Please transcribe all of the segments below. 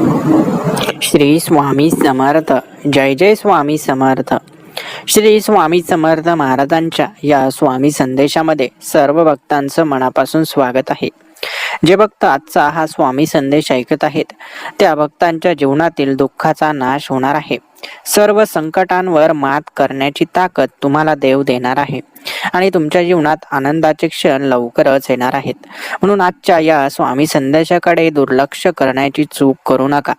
श्री स्वामी समर्थ. जय जय स्वामी समर्थ. श्री स्वामी समर्थ महाराजांच्या या स्वामी संदेशामध्ये सर्व भक्तांचं मनापासून स्वागत आहे. जे भक्त आजचा हा स्वामी संदेश ऐकत आहेत त्या भक्तांच्या जीवनातील दुःखाचा नाश होणार आहे. सर्व संकटांवर मात करण्याची ताकद तुम्हाला देव देणार आहे आणि तुमच्या जीवनात आनंदाचे क्षण लवकरच येणार आहेत. म्हणून आजच्या या स्वामी संदेशाकडे दुर्लक्ष करण्याची चूक करू नका.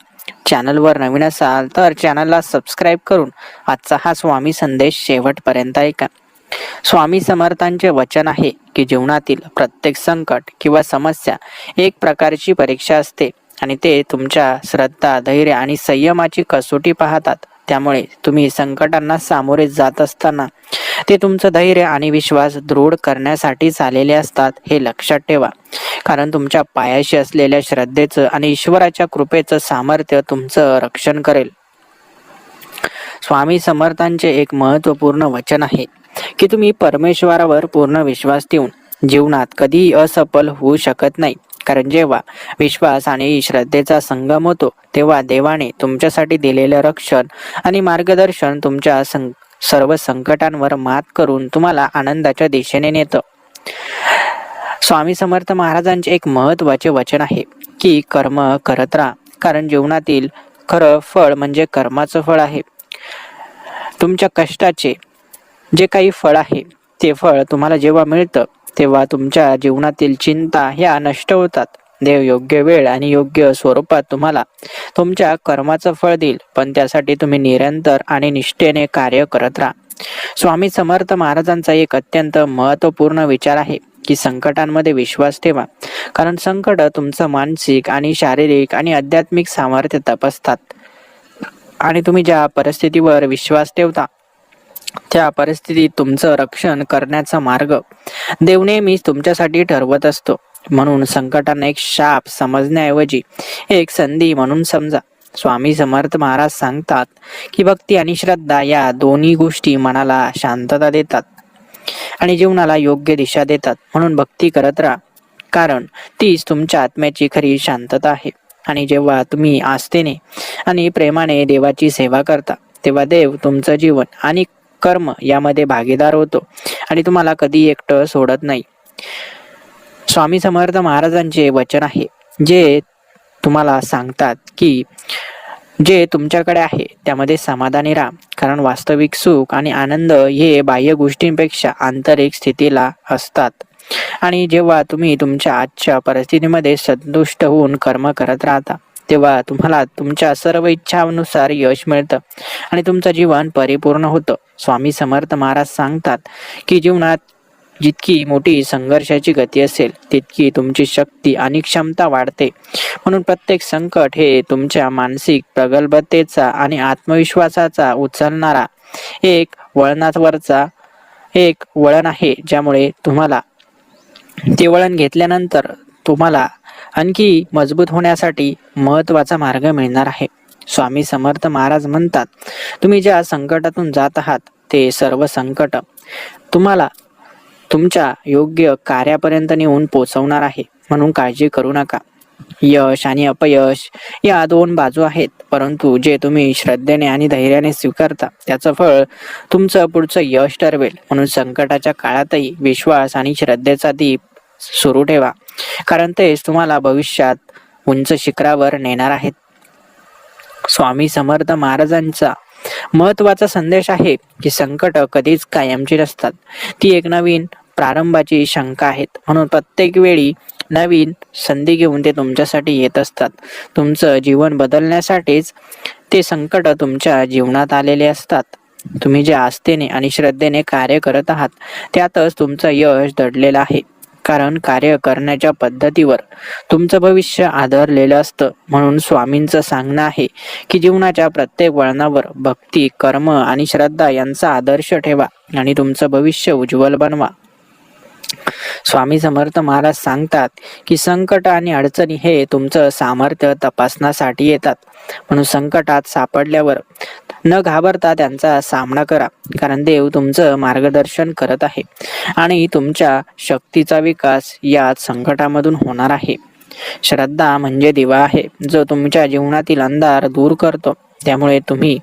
चॅनलवर नवीन असाल तर चॅनलला सबस्क्राईब करून आजचा हा स्वामी संदेश शेवटपर्यंत ऐका. स्वामी समर्थांचे वचन आहे की जीवनातील प्रत्येक संकट किंवा समस्या एक प्रकारची परीक्षा असते आणि ते तुमच्या श्रद्धा, धैर्य आणि संयमाची कसोटी पाहतात. त्यामुळे तुम्ही संकटांना सामोरे जात असताना ते तुमचं धैर्य आणि विश्वास दृढ करण्यासाठी आलेले असतात हे लक्षात ठेवा. कारण तुमच्या पायाशी असलेल्या श्रद्धेचं आणि ईश्वराच्या कृपेचं सामर्थ्य तुमचं रक्षण करेल. स्वामी समर्थांचे एक महत्त्वपूर्ण वचन आहे की तुम्ही परमेश्वरावर पूर्ण विश्वास ठेवून जीवनात कधीही असफल होऊ शकत नाही. कारण जेव्हा विश्वास आणि श्रद्धेचा संगम होतो तेव्हा देवाने तुमच्यासाठी दिलेलं रक्षण आणि मार्गदर्शन तुमच्या सर्व संकटांवर मात करून तुम्हाला आनंदाच्या दिशेने नेतं. स्वामी समर्थ महाराजांचे एक महत्त्वाचे वचन आहे की कर्म करत राहा, कारण जीवनातील खरं फळ म्हणजे कर्माचं फळ आहे. तुमच्या कष्टाचे जे काही फळ आहे ते फळ तुम्हाला जेव्हा मिळतं तेव्हा तुमच्या जीवनातील चिंता ह्या नष्ट होतात. देव योग्य वेळ आणि योग्य स्वरूपात तुम्हाला तुमच्या कर्माचं फळ देईल, पण त्यासाठी तुम्ही निरंतर आणि निष्ठेने कार्य करत राहा. स्वामी समर्थ महाराजांचा एक अत्यंत महत्त्वपूर्ण विचार आहे की संकटांमध्ये विश्वास ठेवा, कारण संकट तुमचं मानसिक आणि शारीरिक आणि आध्यात्मिक सामर्थ्य तपासतात. आणि तुम्ही ज्या परिस्थितीवर विश्वास ठेवता त्या परिस्थितीत तुमचं रक्षण करण्याचा मार्ग देव नेहमीच तुमच्यासाठी ठरवत असतो. म्हणून संकटांना एक शाप समजण्याऐवजी एक संधी म्हणून समजा. स्वामी समर्थ महाराज सांगतात की भक्ती आणि श्रद्धा या दोन्ही गोष्टी मनाला शांतता देतात आणि जीवनाला योग्य दिशा देतात. म्हणून भक्ती करत राहा, कारण तीच तुमच्या आत्म्याची खरी शांतता आहे. आणि जेव्हा तुम्ही आस्थेने आणि प्रेमाने देवाची सेवा करता तेव्हा देव तुमचं जीवन आणि कर्म यामध्ये भागीदार होतो आणि तुम्हाला कधी एकटं सोडत नाही. स्वामी समर्थ महाराजांचे वचन आहे जे तुम्हाला सांगतात की जे तुमच्याकडे आहे त्यामध्ये समाधानी राहा, कारण वास्तविक सुख आणि आनंद हे बाह्य गोष्टींपेक्षा आंतरिक स्थितीला असतात. आणि जेव्हा तुम्ही तुमच्या आजच्या परिस्थितीमध्ये संतुष्ट होऊन कर्म करत राहता तेव्हा तुम्हाला तुमच्या सर्व इच्छानुसार यश मिळतं आणि तुमचं जीवन परिपूर्ण होतं. स्वामी समर्थ महाराज सांगतात की जीवनात जितकी मोठी संघर्षाची गती असेल तितकी तुमची शक्ती आणि क्षमता वाढते. म्हणून प्रत्येक संकट हे तुमच्या मानसिक प्रगल्भतेचा आणि आत्मविश्वासाचा उचलणारा एक वळण आहे, ज्यामुळे तुम्हाला ते वळण घेतल्यानंतर तुम्हाला आणखी मजबूत होण्यासाठी महत्त्वाचा मार्ग मिळणार आहे. स्वामी समर्थ महाराज म्हणतात, तुम्ही ज्या संकटातून जात आहात ते सर्व संकट तुम्हाला तुमच्या योग्य कार्यापर्यंत नेऊन पोहोचवणार आहे. म्हणून काळजी करू नका. यश आणि अपयश या दोन बाजू आहेत, परंतु जे तुम्ही श्रद्धेने आणि धैर्याने स्वीकारता त्याचं फळ तुमचं पुढचं यश ठरवेल. म्हणून संकटाच्या काळातही विश्वास आणि श्रद्धेचा दीप सुरू ठेवा, कारण तेच तुम्हाला भविष्यात उंच शिखरावर नेणार आहेत. स्वामी समर्थ महाराजांचा महत्त्वाचा संदेश आहे की संकट कधीच कायमची नसतात, ती एक नवीन प्रारंभाची शंका आहेत. म्हणून प्रत्येक वेळी नवीन संधी घेऊन ते तुमच्यासाठी येत असतात. तुमचं जीवन बदलण्यासाठीच ते संकट तुमच्या जीवनात आलेले असतात. तुम्ही जे आस्थेने आणि श्रद्धेने कार्य करत आहात त्यातच तुमचं यश दडलेलं आहे, कारण कार्य करण्याच्या पद्धतीवर तुमचं भविष्य आधारलेलं असतं. म्हणून स्वामींचं सांगणं आहे की जीवनाच्या प्रत्येक वळणावर भक्ती, कर्म आणि श्रद्धा यांचा आदर्श ठेवा आणि तुमचं भविष्य उज्ज्वल बनवा. स्वामी समर्थ महाराज सांगतात की संकट आणि अडचणी हे तुमचं सामर्थ्य तपासण्यासाठी येतात. म्हणून संकटात सापडल्यावर न घाबरता त्यांचा सामना करा, कारण देव तुमचं मार्गदर्शन करत आहे आणि तुमच्या शक्तीचा विकास या संकटामधून होणार आहे. श्रद्धा म्हणजे दिवा आहे जो तुमच्या जीवनातील अंधार दूर करतो. त्यामुळे तुम्ही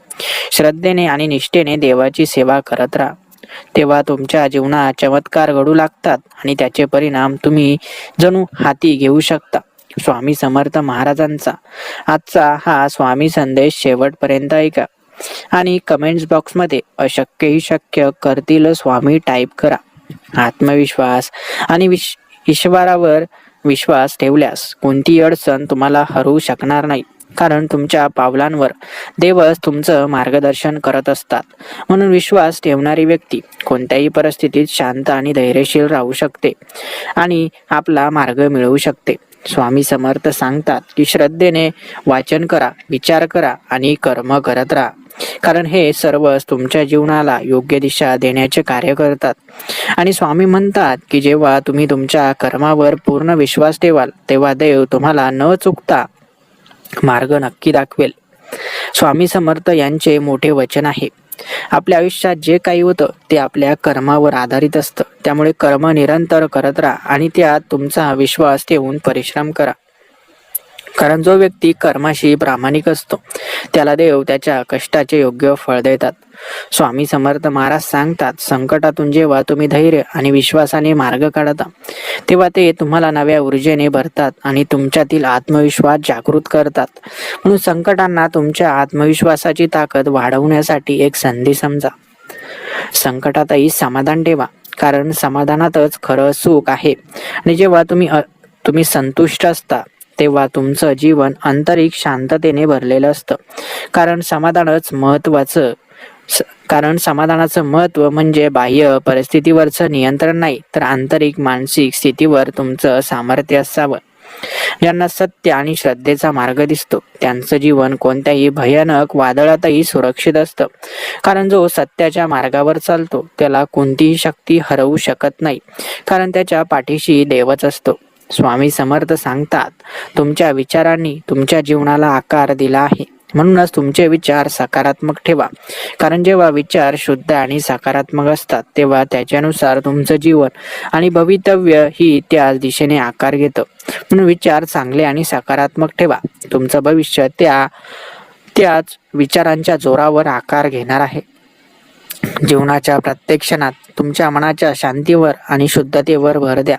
श्रद्धेने आणि निष्ठेने देवाची सेवा करत राहा. तेव्हा तुमच्या जीवनात चमत्कार घडू लागतात आणि त्याचे परिणाम तुम्ही जणू हाती घेऊ शकता. स्वामी समर्थ महाराजांचा आजचा हा स्वामी संदेश शेवटपर्यंत ऐका आणि कमेंट्स बॉक्समध्ये अशक्य ही शक्य करतील स्वामी टाईप करा. आत्मविश्वास आणि ईश्वरावर विश्वास ठेवल्यास कोणतीही अडचण तुम्हाला हरवू शकणार नाही. कारण तुमच्या पावलांवर देवच तुमचं मार्गदर्शन करत असतात. म्हणून विश्वास ठेवणारी व्यक्ती कोणत्याही परिस्थितीत शांत आणि धैर्यशील राहू शकते आणि आपला मार्ग मिळवू शकते. स्वामी समर्थ सांगतात की श्रद्धेने वाचन करा, विचार करा आणि कर्म करत राहा. कारण हे सर्वच तुमच्या जीवनाला योग्य दिशा देण्याचे कार्य करतात. आणि स्वामी म्हणतात की जेव्हा तुम्ही तुमच्या कर्मावर पूर्ण विश्वास ठेवाल तेव्हा देव तुम्हाला न चुकता मार्ग नक्की दाखवेल. स्वामी समर्थ यांचे मोठे वचन आहे. आपल्या आयुष्यात जे काही होतं ते आपल्या कर्मावर आधारित असतं. त्यामुळे कर्म निरंतर करत राहा आणि त्यात तुमचा विश्वास ठेवून परिश्रम करा. कारण जो व्यक्ती कर्माशी प्रामाणिक असतो त्याला देव त्याच्या कष्टाचे योग्य फळ देतात. स्वामी समर्थ महाराज सांगतात, संकटातून जेव्हा तुम्ही धैर्य आणि विश्वासाने मार्ग काढता तेव्हा ते तुम्हाला नव्या ऊर्जेने भरतात आणि तुमच्यातील आत्मविश्वास जागृत करतात. म्हणून संकटांना तुमच्या आत्मविश्वासाची ताकद वाढवण्यासाठी एक संधी समजा. संकटातही समाधान ठेवा, कारण समाधानातच खरं सुख आहे. आणि जेव्हा तुम्ही संतुष्ट असता तेव्हा तुमचं जीवन आंतरिक शांततेने भरलेलं असतं. कारण समाधानाचं महत्व म्हणजे बाह्य परिस्थितीवरचं नियंत्रण नाही, तर आंतरिक मानसिक स्थितीवर तुमचं सामर्थ्य असावं. ज्यांना सत्य आणि श्रद्धेचा मार्ग दिसतो त्यांचं जीवन कोणत्याही भयानक वादळातही सुरक्षित असतं. कारण जो सत्याच्या मार्गावर चालतो त्याला कोणतीही शक्ती हरवू शकत नाही, कारण त्याच्या पाठीशी देवच असतो. स्वामी समर्थ सांगतात, तुमच्या विचारांनी तुमच्या जीवनाला आकार दिला आहे. म्हणूनच तुमचे विचार सकारात्मक ठेवा. कारण जेव्हा विचार शुद्ध आणि सकारात्मक असतात तेव्हा त्याच्यानुसार तुमचं जीवन आणि भवितव्य ही त्याच दिशेने आकार घेतं. म्हणून विचार चांगले आणि सकारात्मक ठेवा. तुमचं भविष्य त्याच विचारांच्या जोरावर आकार घेणार आहे. जीवनाच्या प्रत्येक क्षणात तुमच्या मनाच्या शांतीवर आणि शुद्धतेवर भर द्या.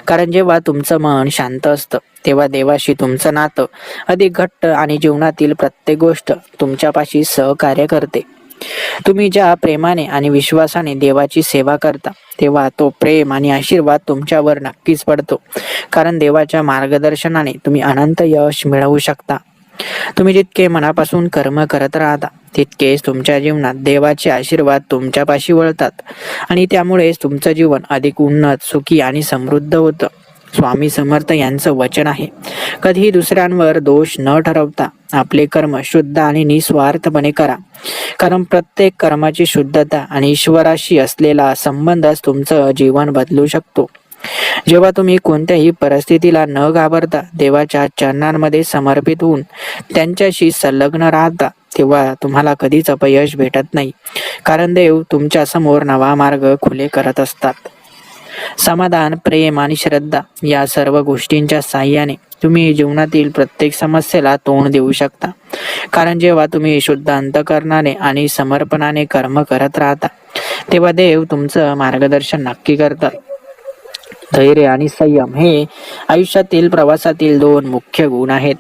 कारण जेव्हा तुमचं मन शांत असतं तेव्हा देवाशी तुमचं नातं अधिक घट्ट आणि जीवनातील प्रत्येक गोष्ट तुमच्यापाशी सहकार्य करते. तुम्ही ज्या प्रेमाने आणि विश्वासाने देवाची सेवा करता तेव्हा तो प्रेम आणि आशीर्वाद तुमच्यावर नक्कीच पडतो. कारण देवाच्या मार्गदर्शनाने तुम्ही अनंत यश मिळवू शकता. तुम्ही जितके मनापासून कर्म करत राहता तितकेच तुमच्या जीवनात देवाचे आशीर्वाद तुमच्यापाशी वळतात आणि त्यामुळेच तुमचं जीवन अधिक उन्नत, सुखी आणि समृद्ध होतं. स्वामी समर्थ यांचं वचन आहे, कधीही दुसऱ्यांवर दोष न ठरवता आपले कर्म शुद्ध आणि निस्वार्थपणे करा. कारण प्रत्येक कर्माची शुद्धता आणि ईश्वराशी असलेला संबंधच तुमचं जीवन बदलू शकतो. जेव्हा तुम्ही कोणत्याही परिस्थितीला न घाबरता देवाच्या चरणांमध्ये समर्पित होऊन त्यांच्याशी संलग्न राहता तेव्हा तुम्हाला कधीच अपयश भेटत नाही. कारण देव तुमच्या समोर नवा मार्ग खुले करत असतात. समाधान, प्रेम आणि श्रद्धा या सर्व गोष्टींच्या साहाय्याने तुम्ही जीवनातील प्रत्येक समस्येला तोंड देऊ शकता. कारण जेव्हा तुम्ही शुद्ध अंतःकरणाने आणि समर्पणाने कर्म करत राहता तेव्हा देव तुमचं मार्गदर्शन नक्की करतात. धैर्य आणि संयम हे आयुष्यातील प्रवासातील दोन मुख्य गुण आहेत.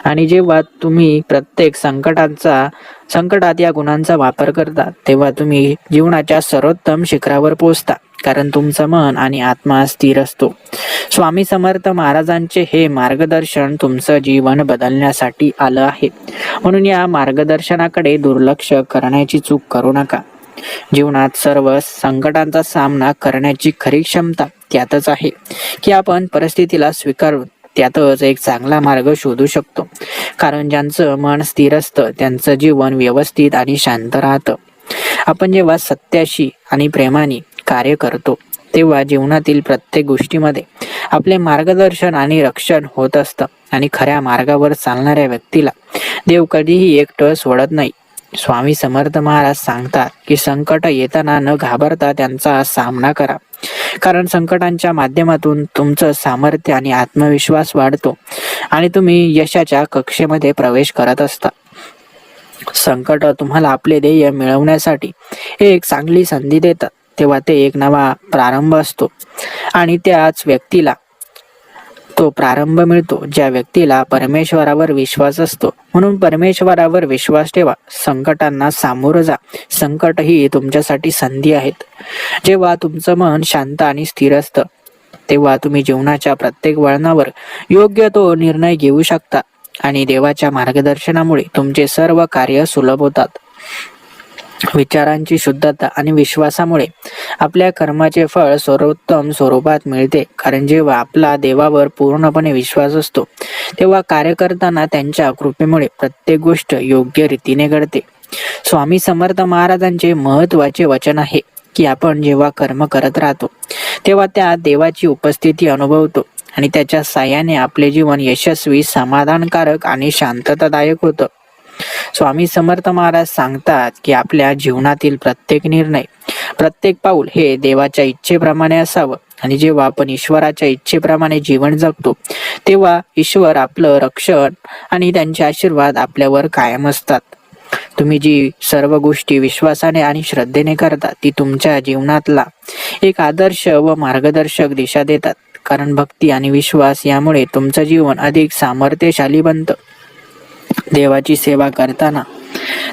आणि जेव्हा तुम्ही प्रत्येक संकटात या गुणांचा वापर करता तेव्हा तुम्ही जीवनाच्या सर्वोत्तम शिखरावर पोहोचता. कारण तुमचं मन आणि आत्मा स्थिर असतो. स्वामी समर्थ महाराजांचे हे मार्गदर्शन तुमचं जीवन बदलण्यासाठी आलं आहे. म्हणून या मार्गदर्शनाकडे दुर्लक्ष करण्याची चूक करू नका. जीवनात सर्व संकटांचा सामना करण्याची खरी क्षमता त्यातच आहे की आपण परिस्थितीला स्वीकारून त्यातच एक चांगला मार्ग शोधू शकतो. कारण ज्यांचं मन स्थिर असतं त्यांचं जीवन व्यवस्थित आणि शांत राहतं. आपण जेव्हा सत्याशी आणि प्रेमाने कार्य करतो तेव्हा जीवनातील प्रत्येक गोष्टीमध्ये आपले मार्गदर्शन आणि रक्षण होत असतं. आणि खऱ्या मार्गावर चालणाऱ्या व्यक्तीला देव कधीही एकटं सोडत नाही. स्वामी समर्थ महाराज सांगतात की संकट येताना न घाबरता त्यांचा सामना करा. कारण संकटांच्या माध्यमातून तुमचं सामर्थ्य आणि आत्मविश्वास वाढतो आणि तुम्ही यशाच्या कक्षेमध्ये प्रवेश करत असता. संकट तुम्हाला आपले ध्येय मिळवण्यासाठी एक चांगली संधी देतात, तेव्हा ते एक नवा प्रारंभ असतो आणि त्याच व्यक्तीला तो प्रारंभ मिळतो ज्या व्यक्तीला परमेश्वरावर विश्वास असतो. म्हणून परमेश्वरावर विश्वास ठेवा, संकटांना सामोरं जा. संकट ही तुमच्यासाठी संधी आहेत. जेव्हा तुमचं मन शांत आणि स्थिर असतं तेव्हा तुम्ही जीवनाच्या प्रत्येक वळणावर योग्य तो निर्णय घेऊ शकता आणि देवाच्या मार्गदर्शनामुळे तुमचे सर्व कार्य सुलभ होतात. विचारांची शुद्धता आणि विश्वासामुळे आपल्या कर्माचे फळ सर्वोत्तम स्वरूपात मिळते. कारण जेव्हा आपला देवावर पूर्णपणे विश्वास असतो तेव्हा कार्य करताना त्यांच्या कृपेमुळे प्रत्येक गोष्ट योग्य रीतीने घडते. स्वामी समर्थ महाराजांचे महत्वाचे वचन आहे की आपण जेव्हा कर्म करत राहतो तेव्हा त्या देवाची उपस्थिती अनुभवतो आणि त्याच्या साह्याने आपले जीवन यशस्वी, समाधानकारक आणि शांततादायक होतं. स्वामी समर्थ महाराज सांगतात की आपल्या जीवनातील प्रत्येक निर्णय, प्रत्येक पाऊल हे देवाच्या इच्छेप्रमाणे असावं आणि जेव्हा आपण ईश्वराच्या इच्छेप्रमाणे जीवन जगतो तेव्हा ईश्वर आपलं रक्षण आणि त्यांचे आशीर्वाद आपल्यावर कायम असतात. तुम्ही जी सर्व गोष्टी विश्वासाने आणि श्रद्धेने करता ती तुमच्या जीवनातला एक आदर्श व मार्गदर्शक दिशा देतात. कारण भक्ती आणि विश्वास यामुळे तुमचं जीवन अधिक सामर्थ्यशाली बनतं. देवाची सेवा करताना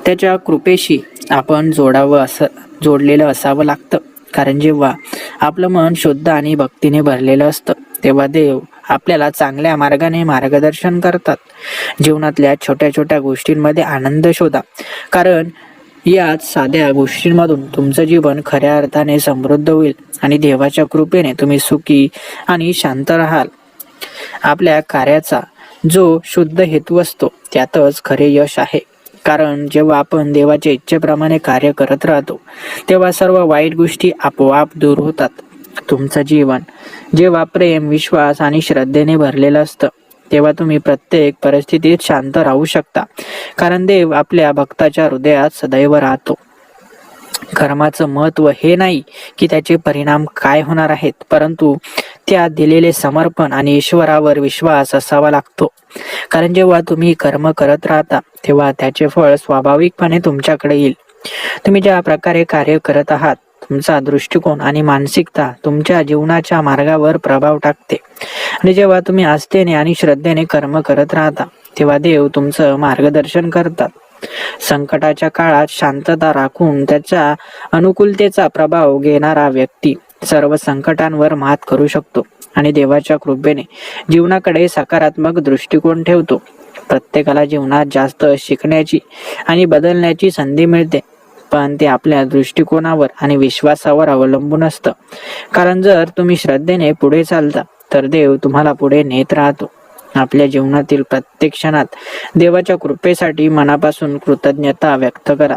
त्याच्या कृपेशी आपण जोडलेलं असावं लागतं. कारण जेव्हा आपलं मन शुद्ध आणि भक्तीने भरलेलं असतं तेव्हा देव आपल्याला चांगल्या मार्गाने मार्गदर्शन करतात. जीवनातल्या छोट्या छोट्या गोष्टींमध्ये आनंद शोधा, कारण याच साध्या गोष्टींमधून तुमचं जीवन खऱ्या अर्थाने समृद्ध होईल आणि देवाच्या कृपेने तुम्ही सुखी आणि शांत राहाल. आपल्या कार्याचा जो शुद्ध हेतू असतो त्यातच खरे यश आहे. कारण जेव्हा आपण देवाच्या इच्छेप्रमाणे कार्य करत राहतो तेव्हा सर्व वाईट गोष्टी आपोआप दूर होतात. तुमचं जीवन जेव्हा प्रेम, विश्वास आणि श्रद्धेने भरलेलं असतं तेव्हा तुम्ही प्रत्येक परिस्थितीत शांत राहू शकता. कारण देव आपल्या भक्ताच्या हृदयात सदैव राहतो. कर्माचं महत्व हे नाही की त्याचे परिणाम काय होणार आहेत, परंतु त्यात दिलेले समर्पण आणि ईश्वरावर विश्वास असावा लागतो. कारण जेव्हा तुम्ही कर्म करत राहता तेव्हा त्याचे फळ स्वाभाविकपणे तुमच्याकडे येईल. तुम्ही ज्या प्रकारे कार्य करत आहात तुमचा दृष्टिकोन आणि मानसिकता तुमच्या जीवनाच्या मार्गावर प्रभाव टाकते. आणि जेव्हा तुम्ही आस्थेने आणि श्रद्धेने कर्म करत राहता तेव्हा देव तुमचं मार्गदर्शन करतात. संकटाच्या काळात शांतता राखून त्याच्या अनुकूलतेचा प्रभाव घेणारा व्यक्ती सर्व संकटांवर मात करू शकतो आणि देवाच्या कृपेने जीवनाकडे सकारात्मक दृष्टिकोन ठेवतो. प्रत्येकाला जीवनात जास्त शिकण्याची आणि बदलण्याची संधी मिळते, पण ते आपल्या दृष्टिकोनावर आणि विश्वासावर अवलंबून असतं. कारण जर तुम्ही श्रद्धेने पुढे चालता तर देव तुम्हाला पुढे नेत राहतो. आपल्या जीवनातील प्रत्येक क्षणात देवाच्या कृपेसाठी मनापासून कृतज्ञता व्यक्त करा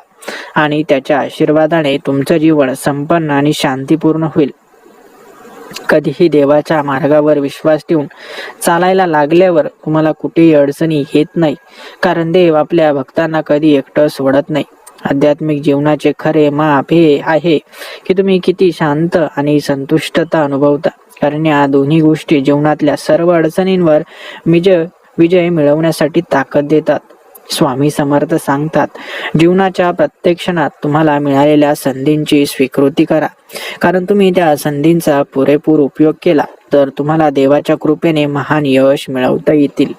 आणि त्याच्या आशीर्वादाने तुमचं जीवन संपन्न आणि शांतीपूर्ण होईल. कधीही देवाच्या मार्गावर विश्वास ठेवून चालायला लागल्यावर तुम्हाला कुठेही अडचणी येत नाही, कारण देव आपल्या भक्तांना कधी एकटं सोडत नाही. आध्यात्मिक जीवनाचे खरे माप हे आहे की तुम्ही किती शांत आणि संतुष्टता अनुभवता. कारण या दोन्ही गोष्टी जीवनातल्या सर्व अडचणींवर विजय मिळवण्यासाठी ताकद देतात. स्वामी समर्थ सांगतात, जीवनाच्या प्रत्येक क्षणात तुम्हाला मिळालेल्या संधींची स्वीकृती करा. कारण तुम्ही त्या संधींचा पुरेपूर उपयोग केला तर तुम्हाला देवाच्या कृपेने महान यश मिळवता येतील.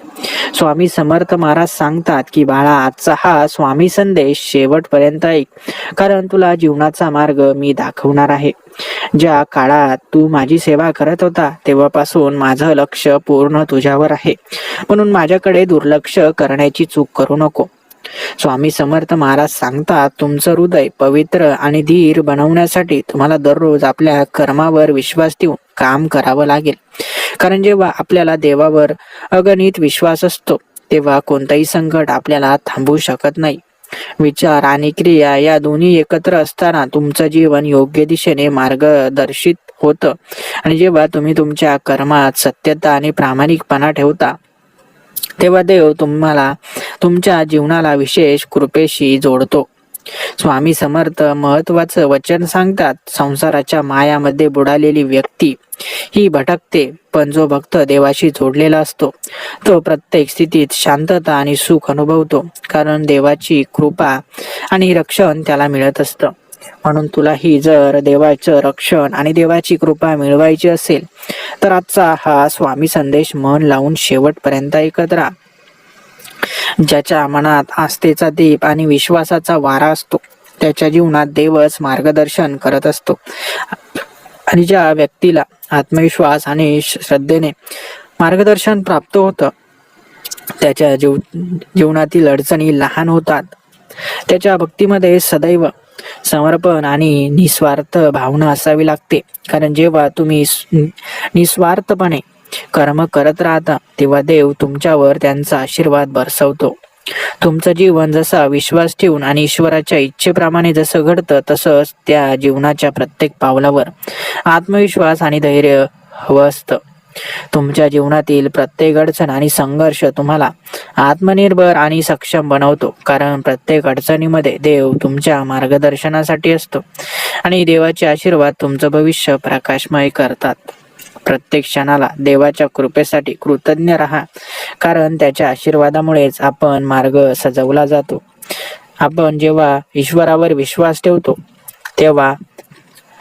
स्वामी समर्थ महाराज सांगतात की बाळा, आजचा हा स्वामी संदेश शेवटपर्यंत ऐक, कारण तुला जीवनाचा मार्ग मी दाखवणार आहे. ज्या काळात तू माझी सेवा करत होता तेव्हापासून माझं लक्ष पूर्ण तुझ्यावर आहे, म्हणून माझ्याकडे दुर्लक्ष करण्याची चूक करू नको. स्वामी समर्थ महाराज सांगतात, तुमचं हृदय पवित्र आणि धीर बनवण्यासाठी तुम्हाला दररोज आपल्या कर्मावर विश्वास ठेवून काम करावं लागेल. कारण जेव्हा आपल्याला देवावर अगणित विश्वास असतो तेव्हा कोणताही संकट आपल्याला थांबवू शकत नाही. विचार आणि क्रिया या दोन्ही एकत्र असताना तुमचं जीवन योग्य दिशेने मार्गदर्शित होतं. आणि जेव्हा तुम्ही तुमच्या कर्मात सत्यता आणि प्रामाणिकपणा ठेवता तेव्हा देव तुम्हाला तुमच्या जीवनाला विशेष कृपेशी जोडतो. स्वामी समर्थ महत्वाचं वचन सांगतात. संसाराच्या मायामध्ये बुडालेली व्यक्ती ही भटकते, पण जो भक्त देवाशी जोडलेला असतो तो प्रत्येक स्थितीत शांतता आणि सुख अनुभवतो, कारण देवाची कृपा आणि रक्षण त्याला मिळत असतं. म्हणून तुलाही जर देवाचं रक्षण आणि देवाची कृपा मिळवायची असेल तर आजचा हा स्वामी संदेश मन लावून शेवटपर्यंत ऐकत राहा. ज्याच्या मनात आस्थेचा दीप आणि विश्वासाचा वारा असतो त्याच्या जीवनात देवच मार्गदर्शन करत असतो. आणि ज्या व्यक्तीला आत्मविश्वास आणि श्रद्धेने मार्गदर्शन प्राप्त होतं त्याच्या जीवनातील अडचणी लहान होतात. त्याच्या भक्तीमध्ये सदैव समर्पण आणि निस्वार्थ भावना असावी लागते, कारण जेव्हा तुम्ही निस्वार्थपणे कर्म करत राहता तेव्हा देव तुमच्यावर त्यांचा आशीर्वाद बरसवतो. तुमचं जीवन जसा विश्वास ठेवून आणि ईश्वराच्या इच्छेप्रमाणे जसं घडतं तसंच त्या जीवनाच्या प्रत्येक पावलावर आत्मविश्वास आणि धैर्य हवं असतं. तुमच्या जीवनातील प्रत्येक अडचण आणि संघर्ष तुम्हाला आत्मनिर्भर आणि सक्षम बनवतो, कारण प्रत्येक अडचणीमध्ये देव तुमच्या मार्गदर्शनासाठी असतो आणि देवाचे आशीर्वाद तुमचं भविष्य प्रकाशमय करतात. प्रत्येक क्षणाला देवाच्या कृपेसाठी कृतज्ञ राहा, कारण त्याच्या आशीर्वादामुळेच आपण मार्ग सजवला जातो. आपण जेव्हा ईश्वरावर विश्वास ठेवतो तेव्हा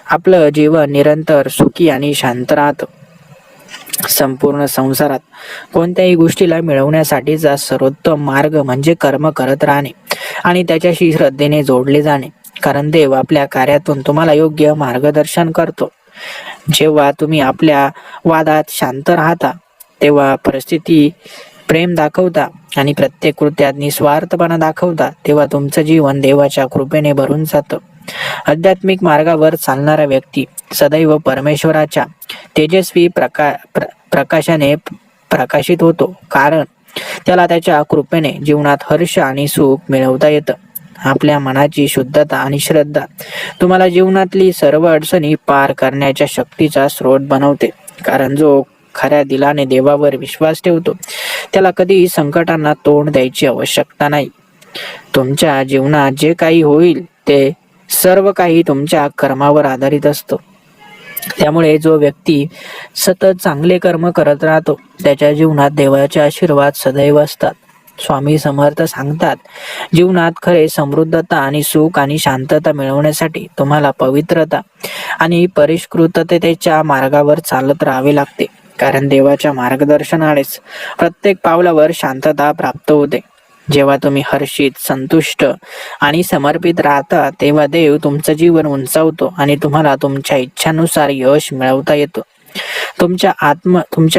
आपलं जीवन निरंतर सुखी आणि शांत राहतं. संपूर्ण संसारात कोणत्याही गोष्टीला मिळवण्यासाठीचा सर्वोत्तम मार्ग म्हणजे कर्म करत राहणे आणि त्याच्याशी श्रद्धेने जोडले जाणे, कारण देव आपल्या कार्यातून तुम्हाला योग्य मार्गदर्शन करतो. जेव्हा तुम्ही आपल्या वादात शांत राहता तेव्हा परिस्थिती प्रेम दाखवता आणि प्रत्येक कृत्यात निस्वार्थपणा दाखवता तेव्हा तुमचं जीवन देवाच्या कृपेने भरून जातं. आध्यात्मिक मार्गावर चालणारा व्यक्ती सदैव परमेश्वराच्या तेजस्वी प्रकाशाने प्रकाशित होतो, कारण त्याला त्याच्या कृपेने जीवनात हर्ष आणि सुख मिळवता येतं. आपल्या मनाची शुद्धता आणि श्रद्धा तुम्हाला जीवनातली सर्व अडचणी पार करण्याच्या शक्तीचा स्रोत बनवते, कारण जो खऱ्या दिलाने देवावर विश्वास ठेवतो त्याला कधीही संकटांना तोंड द्यायची आवश्यकता नाही. तुमच्या जीवनात जे काही होईल ते सर्व काही तुमच्या कर्मावर आधारित असतो. त्यामुळे जो व्यक्ती सतत चांगले कर्म करत राहतो त्याच्या जीवनात देवाचे आशीर्वाद सदैव असतात. स्वामी समर्थ सांगतात, जीवनात खरे समृद्धता आणि सुख आणि शांतता मिळवण्यासाठी तुम्हाला पवित्रता आणि परिष्कृततेच्या मार्गावर चालत राहावे लागते, कारण देवाच्या मार्गदर्शनानेच प्रत्येक पावलावर शांतता प्राप्त होते. जेव्हा तुम्ही हर्षित, संतुष्ट आणि समर्पित राहता तेव्हा देव तुमचं जीवन उंचावतो आणि तुम्हाला तुमच्या इच्छानुसार यश मिळवता येतं. तुमच्या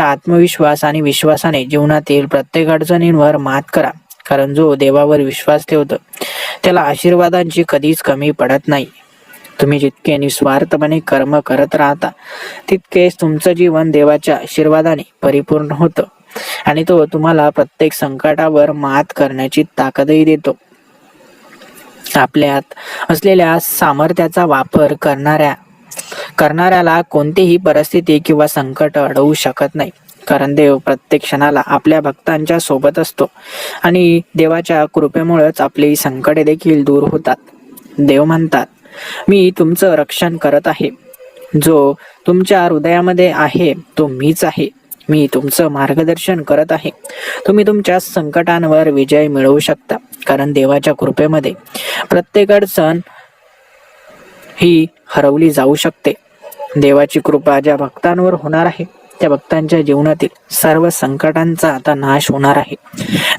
आत्मविश्वास आणि विश्वासाने जीवनातील प्रत्येक अडचणींवर मात करा, कारण जो देवावर विश्वास ठेवतो त्याला आशीर्वादांची कधीच कमी पडत नाही. तुम्ही जितके निस्वार्थपणे कर्म करत राहता तितकेच तुमचं जीवन देवाच्या आशीर्वादाने परिपूर्ण होतं आणि तो तुम्हाला प्रत्येक संकटावर मात करण्याची ताकदही देतो. आपल्यात असलेल्या सामर्थ्याचा वापर करणाऱ्याला कोणतीही परिस्थिती किंवा संकट अडवू शकत नाही, कारण देव प्रत्येक क्षणाला आपल्या भक्तांच्या सोबत असतो आणि देवाच्या कृपेमुळेच आपली संकटे देखील दूर होतात. देव म्हणतात, मी तुमचं रक्षण करत आहे. जो तुमच्या हृदयामध्ये आहे तो मीच आहे. मी तुमचं मार्गदर्शन करत आहे. तुम्ही तुमच्या संकटांवर विजय मिळवू शकता, कारण देवाच्या कृपेमध्ये प्रत्येक अडचण ही हरवली जाऊ शकते. देवाची कृपा ज्या भक्तांवर होणार आहे त्या भक्तांच्या जीवनातील सर्व संकटांचा आता नाश होणार आहे.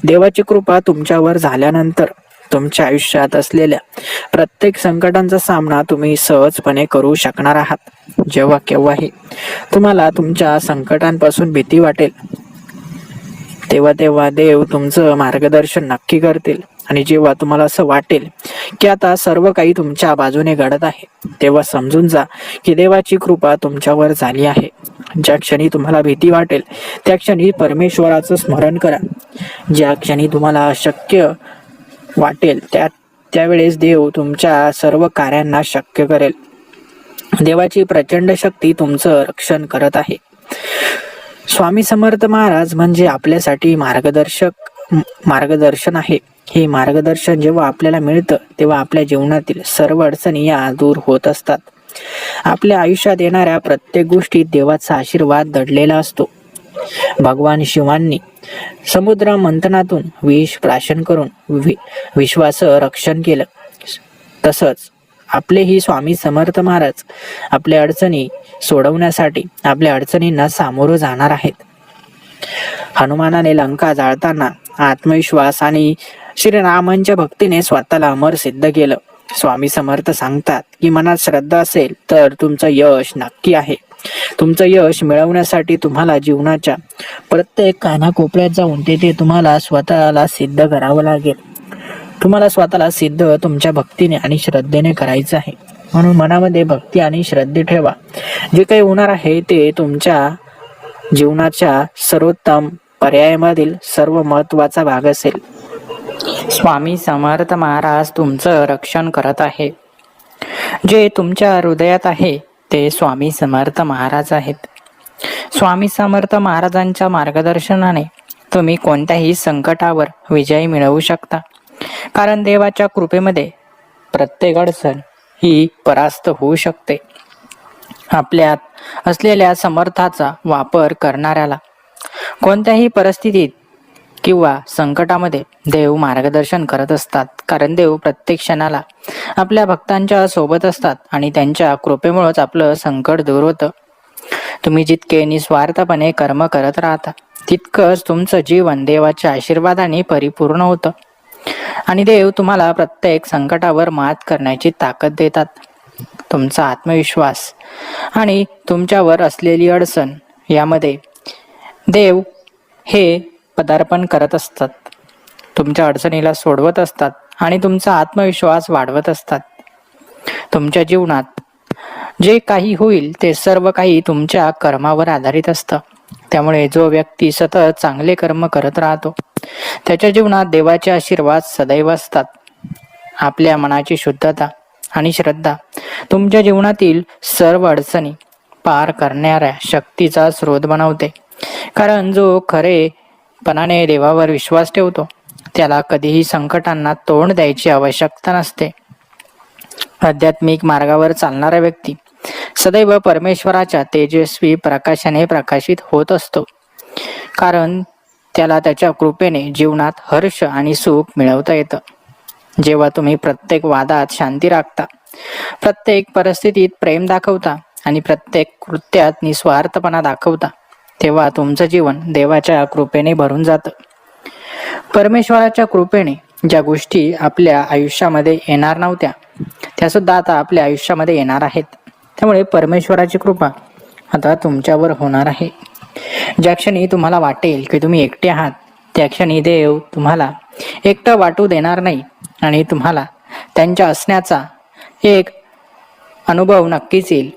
देवाची कृपा तुमच्यावर झाल्यानंतर तुमच्या आयुष्यात असलेल्या प्रत्येक संकटांचा सामना तुम्ही सहजपणे करू शकणार आहात. जेव्हा केव्हाही तुम्हाला तुमच्या संकटांपासून भीती वाटेल तेव्हा देव तुमचं मार्गदर्शन नक्की करतील, आणि जेव्हा तुम्हाला असं वाटेल की आता सर्व काही तुमच्या बाजूने घडत आहे तेव्हा समजून जा की देवाची कृपा तुमच्यावर झाली आहे. ज्या क्षणी तुम्हाला भीती वाटेल त्या क्षणी परमेश्वराचं स्मरण करा. ज्या क्षणी तुम्हाला अशक्य वाटेल त्यावेळेस देव तुमच्या सर्व कार्यांना शक्य करेल. देवाची प्रचंड शक्ती तुमचं रक्षण करत आहे. स्वामी समर्थ महाराज म्हणजे आपल्यासाठी मार्गदर्शक मार्गदर्शन आहे. हे मार्गदर्शन जेव्हा आपल्याला मिळतं तेव्हा आपल्या जीवनातील सर्व अडचणी या दूर होत असतात. आपल्या आयुष्यात येणाऱ्या प्रत्येक गोष्टीत देवाचा आशीर्वाद दडलेला असतो. भगवान शिवांनी समुद्र मंथनातून विष प्राशन करून विश्वाचं रक्षण केलं. तसंच आपलेही स्वामी समर्थ महाराज आपल्या अडचणी सोडवण्यासाठी आपल्या अडचणींना सामोरं जाणार आहेत. हनुमानाने लंका जाळताना आत्मविश्वास आणि श्रीरामांच्या भक्तीने स्वतःला अमर सिद्ध केलं. स्वामी समर्थ सांगतात की मनात श्रद्धा असेल तर तुमचं यश नक्की आहे. तुमचं यश मिळवण्यासाठी तुम्हाला जीवनाच्या प्रत्येक कानाकोपऱ्यात जाऊन तेथे तुम्हाला स्वतःला सिद्ध करावं लागेल. तुम्हाला स्वतःला सिद्ध तुमच्या भक्तीने आणि श्रद्धेने करायचं आहे. म्हणून मनामध्ये भक्ती आणि श्रद्धे ठेवा. जे काही होणार आहे ते तुमच्या जीवनाच्या सर्वोत्तम पर्यायामधील सर्व महत्वाचा भाग असेल. स्वामी समर्थ महाराज तुमचं रक्षण करत आहे. जे तुमच्या हृदयात आहे ते स्वामी समर्थ महाराज आहेत. स्वामी समर्थ महाराजांच्या मार्गदर्शनाने तुम्ही कोणत्याही संकटावर विजय मिळवू शकता. कारण देवाच्या कृपेमध्ये प्रत्येक अडचण ही परास्त होऊ शकते. आपल्यात असलेल्या समर्थाचा वापर करणाऱ्याला कोणत्याही परिस्थितीत किंवा संकटामध्ये देव मार्गदर्शन करत असतात. कारण देव प्रत्येक क्षणाला आपल्या भक्तांच्या सोबत असतात आणि त्यांच्या कृपेमुळेच आपलं संकट दूर होतं. तुम्ही जितके निस्वार्थपणे कर्म करत राहता तितकंच तुमचं जीवन देवाच्या आशीर्वादाने परिपूर्ण होतं आणि देव तुम्हाला प्रत्येक संकटावर मात करण्याची ताकद देतात. तुमचा आत्मविश्वास आणि तुमच्यावर असलेली अडचण यामध्ये देव हे पदार्पण करत असतात. तुमच्या अडचणीला सोडवत असतात आणि तुमचा आत्मविश्वास वाढवत असतात. तुमच्या जीवनात जे काही होईल ते सर्व काही तुमच्या कर्मावर आधारित असतं. त्यामुळे जो व्यक्ती सतत चांगले कर्म करत राहतो त्याच्या जीवनात देवाचे आशीर्वाद सदैव असतात. आपल्या मनाची शुद्धता आणि श्रद्धा तुमच्या जीवनातील सर्व अडचणी पार करणाऱ्या शक्तीचा स्रोत बनवते. कारण जो खरेपणाने देवावर विश्वास ठेवतो त्याला कधीही संकटांना तोंड द्यायची आवश्यकता नसते. आध्यात्मिक मार्गावर चालणारा व्यक्ती सदैव परमेश्वराच्या तेजस्वी प्रकाशाने प्रकाशित होत असतो. कारण त्याला त्याच्या कृपेने जीवनात हर्ष आणि सुख मिळवता येतं. जेव्हा तुम्ही प्रत्येक वादात शांती राखता, प्रत्येक परिस्थितीत प्रेम दाखवता आणि प्रत्येक कृत्यात निस्वार्थपणा दाखवता तेव्हा तुमचं जीवन देवाच्या कृपेने भरून जातं. परमेश्वराच्या कृपेने ज्या गोष्टी आपल्या आयुष्यामध्ये येणार नव्हत्या त्या सुद्धा आता आपल्या आयुष्यामध्ये येणार आहेत. त्यामुळे परमेश्वराची कृपा आता तुमच्यावर होणार आहे. ज्या क्षणी तुम्हाला वाटेल की तुम्ही एकटे आहात त्या क्षणी देव तुम्हाला एकटं वाटू देणार नाही आणि तुम्हाला त्यांच्या असण्याचा एक अनुभव नक्कीच येईल.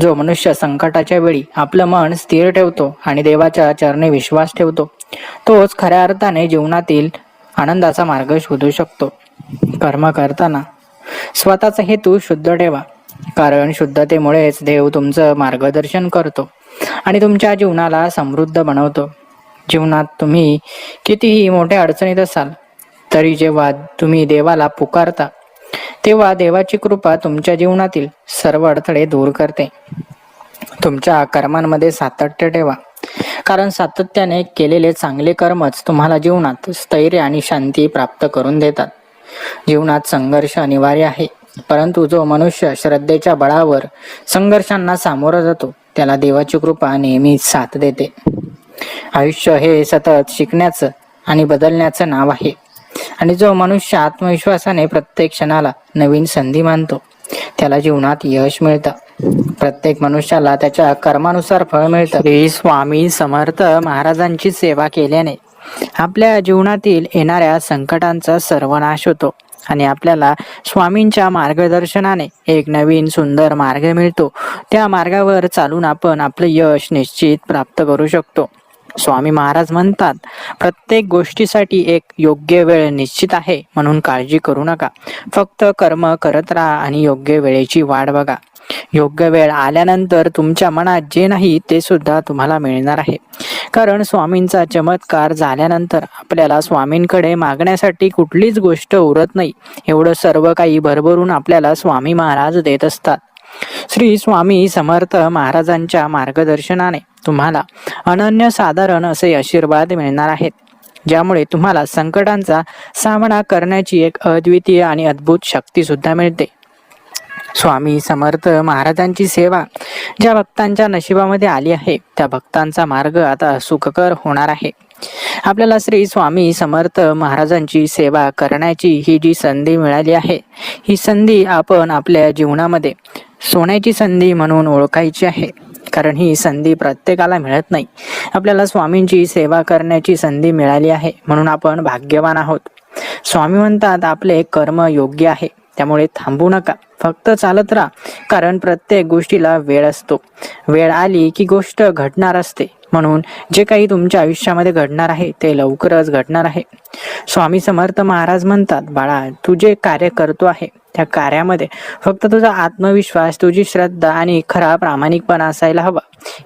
जो मनुष्य संकटाच्या वेळी आपलं मन स्थिर ठेवतो आणि देवाच्या चरणी विश्वास ठेवतो तोच खऱ्या अर्थाने जीवनातील आनंदाचा मार्ग शोधू शकतो. कर्म करताना स्वतःचा हेतू शुद्ध ठेवा. कारण शुद्धतेमुळेच देव तुमचं मार्गदर्शन करतो आणि तुमच्या जीवनाला समृद्ध बनवतो. जीवनात तुम्ही कितीही मोठ्या अडचणीत असाल तरी जेव्हा तुम्ही देवाला पुकारता तेव्हा देवाची कृपा तुमच्या जीवनातील सर्व अडथळे दूर करते. तुमच्या कर्मांमध्ये सातत्य ठेवा. कारण सातत्याने केलेले चांगले कर्मच तुम्हाला जीवनात स्थैर्य आणि शांती प्राप्त करून देतात. जीवनात संघर्ष अनिवार्य आहे, परंतु जो मनुष्य श्रद्धेच्या बळावर संघर्षांना सामोरा जातो त्याला देवाची कृपा नेहमीच साथ देते. आयुष्य हे सतत शिकण्याचं आणि बदलण्याचं नाव आहे आणि जो मनुष्य आत्मविश्वासाने प्रत्येक क्षणाला नवीन संधी मानतो त्याला जीवनात यश मिळतं. प्रत्येक मनुष्याला त्याच्या कर्मानुसार फळ मिळतं. श्री स्वामी समर्थ महाराजांची सेवा केल्याने आपल्या जीवनातील येणाऱ्या संकटांचा सर्वनाश होतो आणि आपल्याला स्वामींच्या मार्गदर्शनाने एक नवीन सुंदर मार्ग मिळतो. त्या मार्गावर चालून आपण आपलं यश निश्चित प्राप्त करू शकतो. स्वामी महाराज म्हणतात, प्रत्येक गोष्टीसाठी एक योग्य वेळ निश्चित आहे, म्हणून काळजी करू नका. फक्त कर्म करत राहा आणि योग्य वेळेची वाट बघा. योग्य वेळ आल्यानंतर तुमच्या मनात जे नाही ते सुद्धा तुम्हाला मिळणार आहे. कारण स्वामींचा चमत्कार झाल्यानंतर आपल्याला स्वामींकडे मागण्यासाठी कुठलीच गोष्ट उरत नाही. एवढं सर्व काही भरभरून आपल्याला स्वामी महाराज देत असतात. श्री स्वामी समर्थ महाराजांच्या मार्गदर्शनाने तुम्हाला अनन्यसाधारण असे आशीर्वाद मिळणार आहेत, ज्यामुळे तुम्हाला संकटांचा सामना करण्याची एक अद्वितीय आणि अद्भुत शक्ती सुद्धा मिळते. स्वामी समर्थ महाराजांची सेवा ज्या भक्तांच्या नशिबामध्ये आली आहे, त्या भक्तांचा मार्ग आता सुखकर होणार आहे. आपल्याला श्री स्वामी समर्थ महाराजांची सेवा करण्याची ही जी संधी मिळाली आहे, ही संधी आपण आपल्या जीवनामध्ये सोन्याची संधी म्हणून ओळखायची आहे. कारण ही संधी प्रत्येकाला मिळत नाही. आपल्याला स्वामींची सेवा करण्याची संधी मिळाली आहे म्हणून आपण भाग्यवान आहोत. स्वामी म्हणतात, आपले कर्म योग्य आहे, त्यामुळे थांबू नका, फक्त चालत राहा. कारण प्रत्येक गोष्टीला वेळ असतो. वेळ आली की गोष्ट घडणार असते. म्हणून जे काही तुमच्या आयुष्यामध्ये घडणार आहे ते लवकरच घडणार आहे. स्वामी समर्थ महाराज म्हणतात, बाळा, तू जे कार्य करतो आहे त्या कार्यामध्ये फक्त तुझा आत्मविश्वास, तुझी श्रद्धा आणि खरा प्रामाणिकपणा असायला हवा.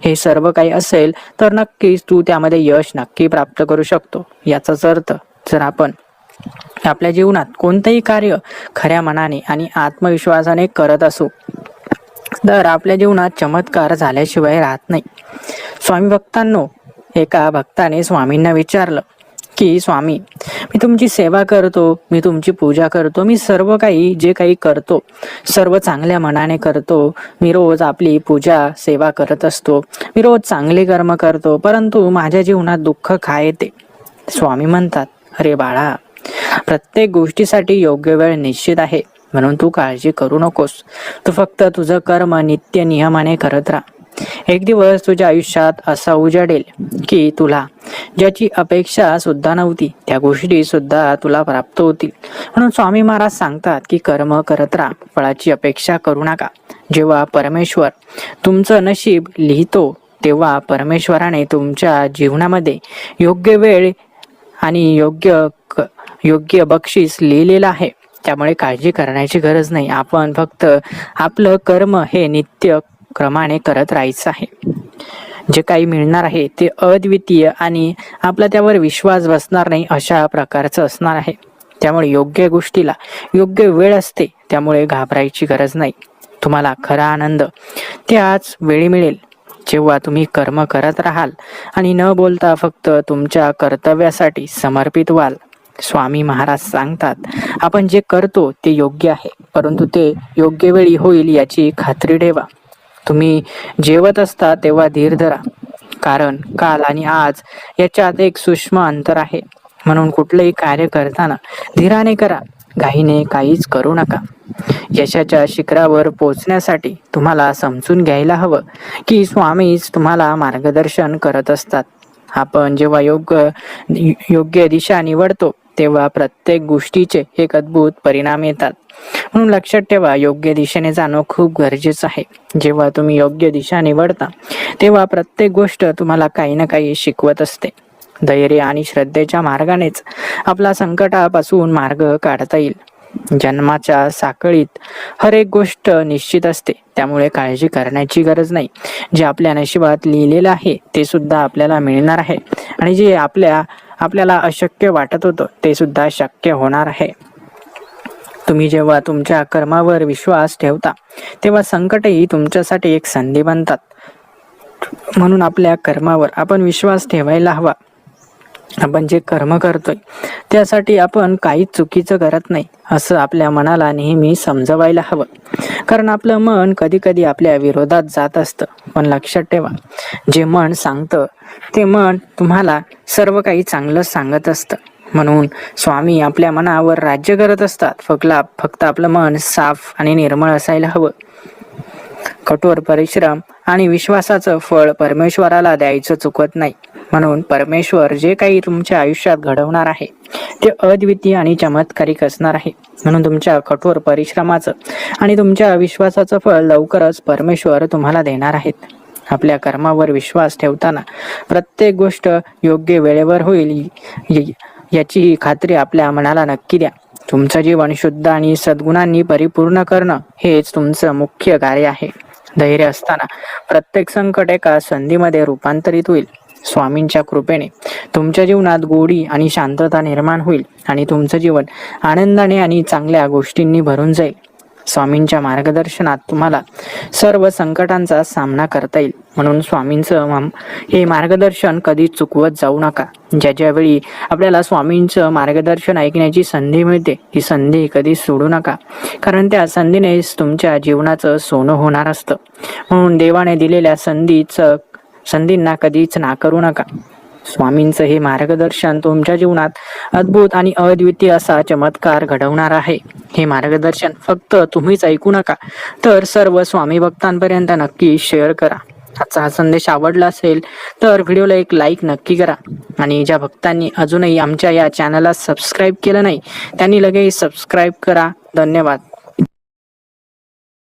हे सर्व काही असेल तर नक्कीच तू त्यामध्ये यश नक्की प्राप्त करू शकतो. याचाच अर्थ, जर आपण आपल्या जीवनात कोणतेही कार्य खऱ्या मनाने आणि आत्मविश्वासाने करत असू तर आपल्या जीवनात चमत्कार झाल्याशिवाय राहत नाही. स्वामी भक्तांनो, एका भक्ताने स्वामींना विचारलं की, स्वामी, मी तुमची सेवा करतो, मी तुमची पूजा करतो, मी सर्व काही जे काही करतो सर्व चांगल्या मनाने करतो, मी रोज आपली पूजा सेवा करत असतो, मी रोज चांगले कर्म करतो, परंतु माझ्या जीवनात दुःख का येते? स्वामी म्हणतात, अरे बाळा, प्रत्येक गोष्टीसाठी योग्य वेळ निश्चित आहे, म्हणून तू काळजी करू नकोस. तू फक्त तुझं कर्म नित्य नियमाने करत राहा. एक दिवस तुझ्या आयुष्यात असा उजाडेल की तुला ज्याची अपेक्षा सुद्धा नव्हती त्या गोष्टी सुद्धा तुला प्राप्त होतील. म्हणून स्वामी महाराज सांगतात की कर्म करत राहा, फळाची अपेक्षा करू नका. जेव्हा परमेश्वर तुमचं नशीब लिहितो तेव्हा परमेश्वराने तुमच्या जीवनामध्ये योग्य वेळ आणि योग्य बक्षीस लिहिलेलं आहे. त्यामुळे काळजी करण्याची गरज नाही. आपण फक्त आपलं कर्म हे नित्य क्रमाने करत राहायचं आहे. जे काही मिळणार आहे ते अद्वितीय आणि आपला त्यावर विश्वास बसणार नाही अशा प्रकारचं असणार आहे. त्यामुळे योग्य गोष्टीला योग्य वेळ असते, त्यामुळे घाबरायची गरज नाही. तुम्हाला खरा आनंद त्याच वेळी मिळेल जेव्हा तुम्ही कर्म करत राहाल आणि न बोलता फक्त तुमच्या कर्तव्यासाठी समर्पित व्हाल. स्वामी महाराज सांगतात, आपण जे करतो ते योग्य आहे, परंतु ते योग्य वेळी होईल याची खात्री ठेवा. तुम्ही जेवत असता तेव्हा धीर धरा, कारण काल आणि आज याच्यात एक सूक्ष्म अंतर आहे. म्हणून कुठलंही कार्य करताना धीराने करा, घाईने काहीच करू नका. यशाच्या शिखरावर पोहोचण्यासाठी तुम्हाला समजून घ्यायला हवं की स्वामीच तुम्हाला मार्गदर्शन करत असतात. आपण जेव्हा योग्य दिशा निवडतो तेव्हा प्रत्येक गोष्टीचे एक अद्भुत परिणाम येतात. म्हणून लक्षात ठेवा, योग्य दिशेने जाणं खूप गरजेचं आहे. जेव्हा तुम्ही योग्य दिशा निवडता तेव्हा प्रत्येक गोष्ट तुम्हाला काही ना काही शिकवत असते. धैर्य आणि श्रद्धेच्या मार्गानेच आपला संकटापासून मार्ग काढता येईल. जन्माच्या साखळीत हर एक गोष्ट निश्चित असते, त्यामुळे काळजी करण्याची गरज नाही. जे आपल्या नशिबात लिहिलेलं आहे ते सुद्धा आपल्याला मिळणार आहे आणि जे आपल्याला अशक्य वाटत होतं ते सुद्धा शक्य होणार आहे. तुम्ही जेव्हा तुमच्या कर्मावर विश्वास ठेवता तेव्हा संकटही तुमच्यासाठी एक संधी बनतात. म्हणून आपल्या कर्मावर आपण विश्वास ठेवायला हवा. आपण जे कर्म करतोय त्यासाठी आपण काहीच चुकीचं करत नाही असं आपल्या मनाला नेहमी समजवायला हवं. कारण आपलं मन कधी कधी आपल्या विरोधात जात असतं. पण लक्षात ठेवा, जे मन सांगतं ते मन तुम्हाला सर्व काही चांगलं सांगत असतं. म्हणून स्वामी आपल्या मनावर राज्य करत असतात. फक्त आपलं मन साफ आणि निर्मळ असायला हवं. कठोर परिश्रम आणि विश्वासाचं फळ परमेश्वराला द्यायचं चुकत नाही. म्हणून परमेश्वर जे काही तुमच्या आयुष्यात घडवणार आहे ते अद्वितीय आणि चमत्कारिक असणार आहे. म्हणून तुमच्या कठोर परिश्रमाचं आणि तुमच्या विश्वासाचं फळ लवकरच परमेश्वर तुम्हाला देणार आहेत. आपल्या कर्मावर विश्वास ठेवताना प्रत्येक गोष्ट योग्य वेळेवर होईल याची खात्री आपल्या मनाला नक्की द्या. तुमचं जीवन शुद्ध आणि सद्गुणांनी परिपूर्ण करणं हेच तुमचं मुख्य कार्य आहे. धैर्य असताना प्रत्येक संकट एका संधीमध्ये रूपांतरित होईल. स्वामींच्या कृपेने तुमच्या जीवनात गोडी आणि शांतता निर्माण होईल आणि तुमचं जीवन आनंदाने आणि चांगल्या गोष्टींनी भरून जाईल. स्वामींच्या मार्गदर्शनात तुम्हाला सर्व संकटांचा सामना करता येईल. म्हणून स्वामींचं हे मार्गदर्शन कधी चुकवत जाऊ नका. ज्यावेळी आपल्याला स्वामींचं मार्गदर्शन ऐकण्याची संधी मिळते, ही संधी कधी सोडू नका, कारण त्या संधीनेच तुमच्या जीवनाचं सोनं होणार असतं. म्हणून देवाने दिलेल्या संधींना कधीच नाकारू नका. स्वामींचं हे मार्गदर्शन तुमच्या जीवनात अद्भुत आणि अद्वितीय असा चमत्कार घडवणार आहे. हे मार्गदर्शन फक्त तुम्हीच ऐकू नका, तर सर्व स्वामी भक्तांपर्यंत नक्की शेअर करा. आजचा हा संदेश आवडला असेल तर व्हिडिओला एक लाईक नक्की करा. आणि ज्या भक्तांनी अजूनही आमच्या या चॅनलला सबस्क्राईब केलं नाही त्यांनी लगेच सबस्क्राईब करा. धन्यवाद.